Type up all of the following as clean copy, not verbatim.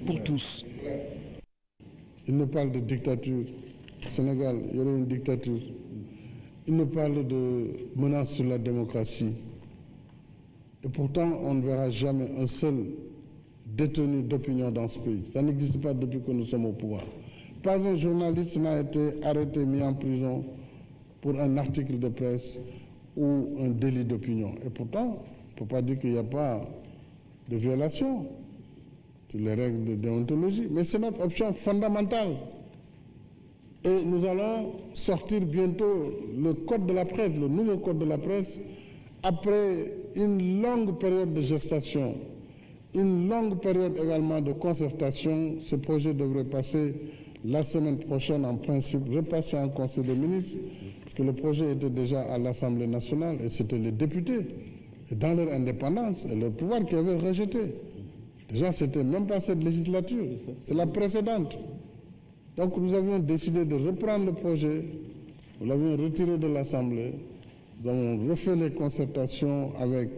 pour tous. Il nous parle de dictature. Au Sénégal, il y aurait une dictature. Il nous parle de menaces sur la démocratie. Et pourtant, on ne verra jamais un seul détenu d'opinion dans ce pays. Ça n'existe pas depuis que nous sommes au pouvoir. Pas un journaliste n'a été arrêté, mis en prison pour un article de presse ou un délit d'opinion. Et pourtant, on ne peut pas dire qu'il n'y a pas de violation sur les règles de déontologie. Mais c'est notre option fondamentale. Et nous allons sortir bientôt le code de la presse, le nouveau code de la presse, après une longue période de gestation, une longue période également de concertation. Ce projet devrait passer la semaine prochaine, en principe, repasser en Conseil des ministres, parce que le projet était déjà à l'Assemblée nationale et c'était les députés, et dans leur indépendance et leur pouvoir, qui avaient rejeté. Déjà, ce n'était même pas cette législature, c'est la précédente. Donc nous avions décidé de reprendre le projet, nous l'avions retiré de l'Assemblée, nous avons refait les concertations avec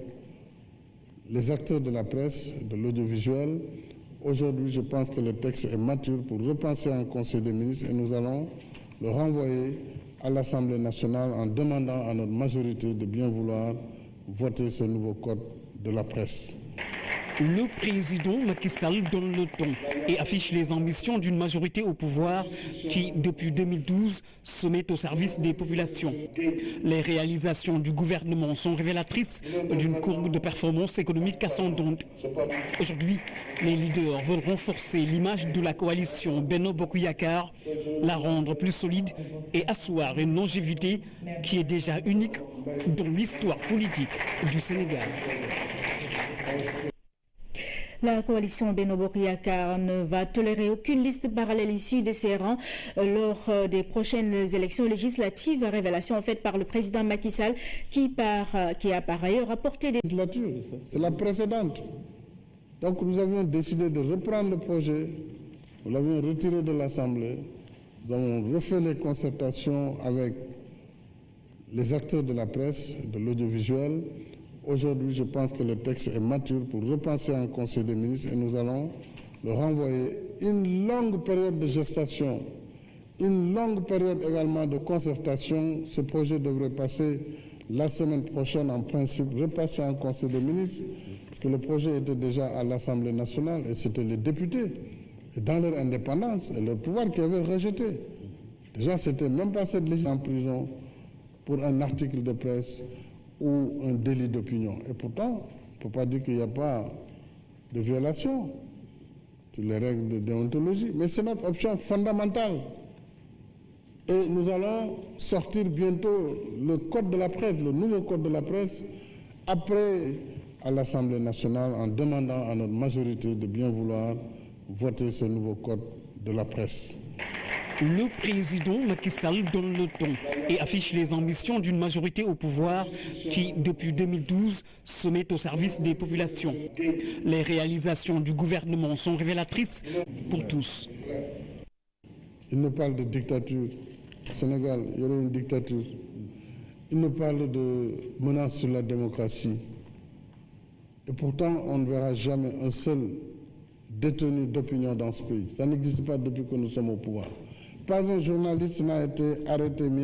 les acteurs de la presse, de l'audiovisuel. Aujourd'hui, je pense que le texte est mature pour repenser en Conseil des ministres et nous allons le renvoyer à l'Assemblée nationale en demandant à notre majorité de bien vouloir voter ce nouveau code de la presse. Le président Macky Sall donne le ton et affiche les ambitions d'une majorité au pouvoir qui, depuis 2012, se met au service des populations. Les réalisations du gouvernement sont révélatrices d'une courbe de performance économique ascendante. Aujourd'hui, les leaders veulent renforcer l'image de la coalition Benno Bokk Yakaar, la rendre plus solide et asseoir une longévité qui est déjà unique dans l'histoire politique du Sénégal. La coalition Benno Bokk Yakaar ne va tolérer aucune liste parallèle issue de ses rangs lors des prochaines élections législatives. Révélation faite par le président Macky Sall qui a par ailleurs apporté des... C'est la précédente. Donc nous avions décidé de reprendre le projet, nous l'avions retiré de l'Assemblée, nous avons refait les concertations avec les acteurs de la presse, de l'audiovisuel. Aujourd'hui, je pense que le texte est mature pour repenser en Conseil des ministres et nous allons le renvoyer. Une longue période de gestation, une longue période également de concertation. Ce projet devrait passer la semaine prochaine, en principe, repasser en Conseil des ministres, parce que le projet était déjà à l'Assemblée nationale et c'était les députés, et dans leur indépendance et leur pouvoir, qui avaient rejeté. Déjà, c'était même pas cette législation en prison pour un article de presse ou un délit d'opinion. Et pourtant, on ne peut pas dire qu'il n'y a pas de violation sur les règles de déontologie, mais c'est notre option fondamentale. Et nous allons sortir bientôt le code de la presse, le nouveau code de la presse, après à l'Assemblée nationale en demandant à notre majorité de bien vouloir voter ce nouveau code de la presse. Le président Macky Sall donne le ton et affiche les ambitions d'une majorité au pouvoir qui, depuis 2012, se met au service des populations. Les réalisations du gouvernement sont révélatrices pour tous. Il nous parle de dictature. Au Sénégal, il y aurait une dictature. Il nous parle de menaces sur la démocratie. Et pourtant, on ne verra jamais un seul détenu d'opinion dans ce pays. Ça n'existe pas depuis que nous sommes au pouvoir. Pas un journaliste n'a été arrêté.